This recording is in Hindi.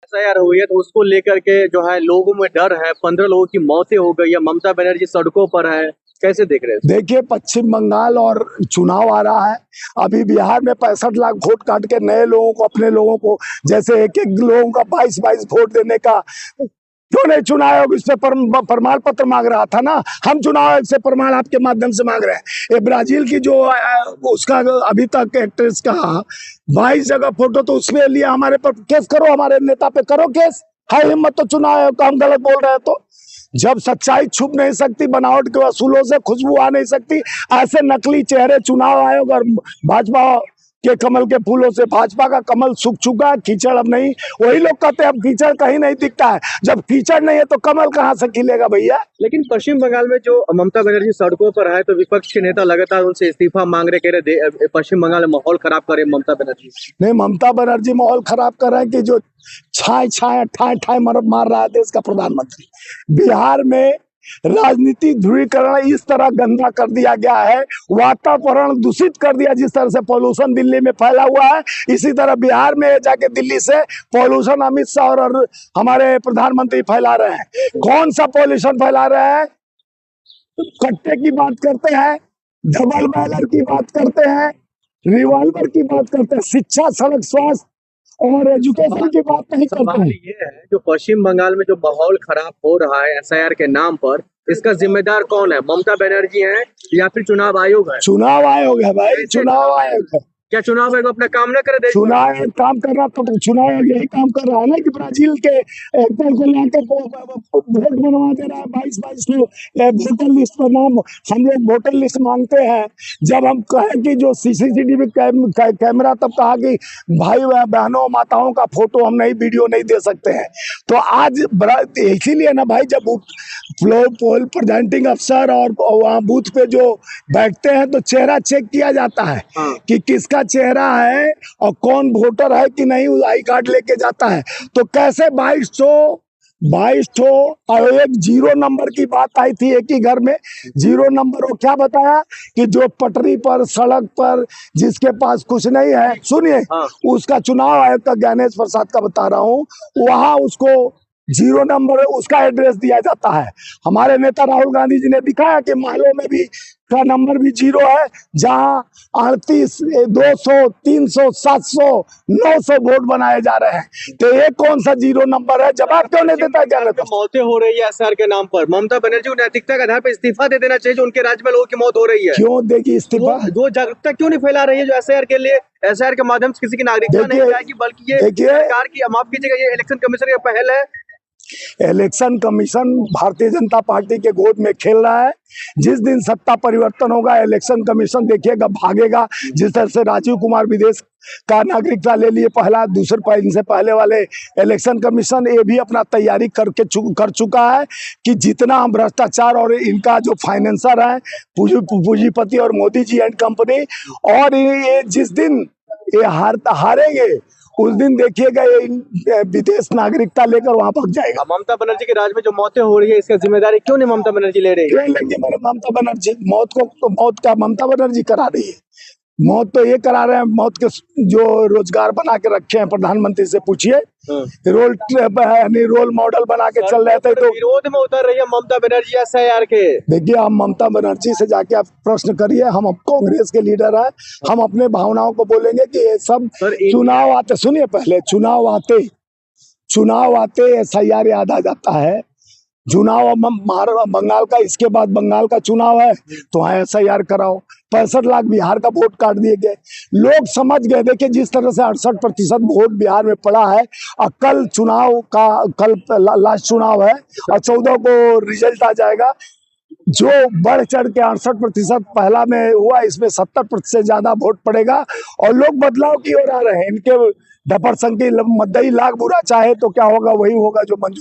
एफआईआर हुई है तो उसको लेकर के जो है लोगों में डर है, 15 लोगों की मौतें हो गई है, ममता बनर्जी सड़कों पर है, कैसे देख रहे हैं? देखिए, पश्चिम बंगाल और चुनाव आ रहा है। अभी बिहार में 65 लाख वोट काट के नए लोगों को, अपने लोगों को, जैसे एक एक लोगों का 22-22 वोट देने का क्यों नहीं चुनाव आयोग इस पे प्रमाण पत्र मांग रहा था ना। हम चुनाव आयोग से प्रमाण आपके माध्यम से मांग रहे हैं। ये ब्राजील की जो उसका अभी तक एक्ट्रेस का 22 जगह फोटो, तो उसमें लिया, हमारे पर केस करो, हमारे नेता पे करो केस। है हिम्मत तो चुनाव आयोग का, हम गलत बोल रहे हैं तो। जब सच्चाई छुप नहीं सकती, बनावट के वसूलों से खुशबू आ नहीं सकती, ऐसे नकली चेहरे चुनाव आयोग और भाजपा के कमल के फूलों से, भाजपा का कमल सूख चुका है, कीचड़ अब नहीं। वही लोग कहते हैं अब कीचड़ कहीं नहीं दिखता है। जब कीचड़ नहीं है तो कमल कहाँ से खिलेगा भैया। लेकिन पश्चिम बंगाल में जो ममता बनर्जी सड़कों पर है तो विपक्ष के नेता लगातार उनसे इस्तीफा मांग रहे, कह रहे पश्चिम बंगाल में माहौल खराब करे ममता बनर्जी। नहीं, ममता बनर्जी माहौल खराब कर रहे हैं कि जो छाए छाए ठाए ठाए मार रहा है देश का प्रधानमंत्री। बिहार में राजनीतिक ध्रुवीकरण इस तरह गंदा कर दिया गया है, वातावरण दूषित कर दिया। जिस तरह से पॉल्यूशन दिल्ली में फैला हुआ है, इसी तरह बिहार में जाके दिल्ली से पॉल्यूशन अमित शाह और हमारे प्रधानमंत्री फैला रहे हैं। कौन सा पॉल्यूशन फैला रहे हैं? कट्टे की बात करते हैं, डबल बैरल की बात करते हैं, रिवॉल्वर की बात करते हैं, शिक्षा, सड़क, स्वास्थ्य और एजुकेशन की बात नहीं करते सवाल हैं। ये है जो पश्चिम बंगाल में जो माहौल खराब हो रहा है एसआईआर के नाम पर, इसका जिम्मेदार कौन है? ममता बनर्जी है या फिर चुनाव आयोग है? चुनाव आयोग है भाई, चुनाव आयोग है। क्या चुनाव आयोग अपना काम न करे? देश चुनाव आयोग काम कर रहा, तो चुनाव आयोग यही काम कर रहा है ना कि ब्राजील के एक्टर को लाके वोट बनवा दे रहा है। 22-22 लोग वोटर लिस्ट पर नाम, हम लोग वोटर लिस्ट मांगते हैं। जब हम कहें कि जो सीसीटीवी कैमरा, तब कहा कि भाई बहनों माताओं का फोटो हम नहीं, वीडियो नहीं दे सकते हैं। तो आज इसीलिए ना भाई, जब पोल प्रेजेंटिंग अफसर और वहाँ बूथ पे जो बैठते हैं तो चेहरा चेक किया जाता है कि किसका चेहरा है और कौन वोटर है कि नहीं, आई कार्ड लेके जाता है। तो कैसे 22 ठो और एक 0 नंबर की बात आई थी एक ही घर में, 0 नंबर। वो क्या बताया कि जो पटरी पर, सड़क पर, जिसके पास कुछ नहीं है, सुनिए, उसका चुनाव आयोग का, ज्ञानेश प्रसाद का बता रहा हूँ, वहां उसको 0 नंबर उसका एड्रेस दिया जाता है। हमारे नेता राहुल गांधी जी ने दिखाया कि महलों में भी का नंबर भी 0 है, जहां 38, 200, 300, 700, 900 वोट बनाए जा रहे हैं। तो ये कौन सा 0 नंबर है? जवाब क्यों नहीं देता? क्या मौतें हो रही है एसआर के नाम पर, ममता बनर्जी को नैतिकता के आधार पर इस्तीफा दे देना चाहिए। जो उनके राज्य में लोगों की मौत हो रही है, क्यों देगी इस्तीफा? वो जागरूकता क्यों नहीं फैला रही है जो एसआईआर के लिए, एसआईआर के माध्यम से किसी की नागरिकता नहीं जाएगी, बल्कि ये सरकार की, माफ कीजिएगा, ये इलेक्शन कमीशन की पहल है। Election commission Bharatiya Janata party के गोद में खेल रहा है। जिस दिन सत्ता परिवर्तन होगा, इलेक्शन कमीशन देखिएगा भागेगा। जिस तरह से राजीव कुमार विदेश का नागरिकता ले लिए, पहला, दूसरे, इनसे पहले वाले इलेक्शन कमीशन, ये भी अपना तैयारी कर चुका है कि जितना हम भ्रष्टाचार और इनका जो फाइनेंसर है, पूंजीपति और मोदी जी एंड कंपनी, और ये जिस दिन ये हारेंगे उस दिन देखिएगा ये विदेश नागरिकता लेकर वहां पहुंच जाएगा। ममता बनर्जी के राज में जो मौतें हो रही है, इसका जिम्मेदारी क्यों नहीं ममता बनर्जी ले रही है? क्यों लेंगे ममता बनर्जी? मौत का ममता बनर्जी करा रही है। मौत तो ये करा रहे हैं, मौत के जो रोजगार बना के रखे हैं प्रधानमंत्री से पूछिए। रोल मॉडल बना के चल रहे थे, तो विरोध में उतर रही है ममता बनर्जी एसआईआर के। देखिए, हम ममता बनर्जी से जाके आप प्रश्न करिए, हम कांग्रेस के लीडर हैं, हम अपने भावनाओं को बोलेंगे कि ये सब चुनाव आते, सुनिए, पहले चुनाव आते एसआईआर याद आ जाता है। चुनाव बंगाल का, इसके बाद बंगाल का चुनाव है तो वहाँ एसआईआर कराओ। 65 लाख बिहार का वोट काट दिए गए, लोग समझ गए। देखिए, जिस तरह से 68% वोट बिहार में पड़ा है, और कल लास्ट चुनाव है और 14 को रिजल्ट आ जाएगा। जो बढ़ चढ़ के 68% पहला में हुआ, इसमें 70% से ज्यादा वोट पड़ेगा और लोग बदलाव की ओर आ रहे हैं। इनके डपर संख्या मद्दई लाख बुरा चाहे तो क्या होगा, वही होगा जो मंजूर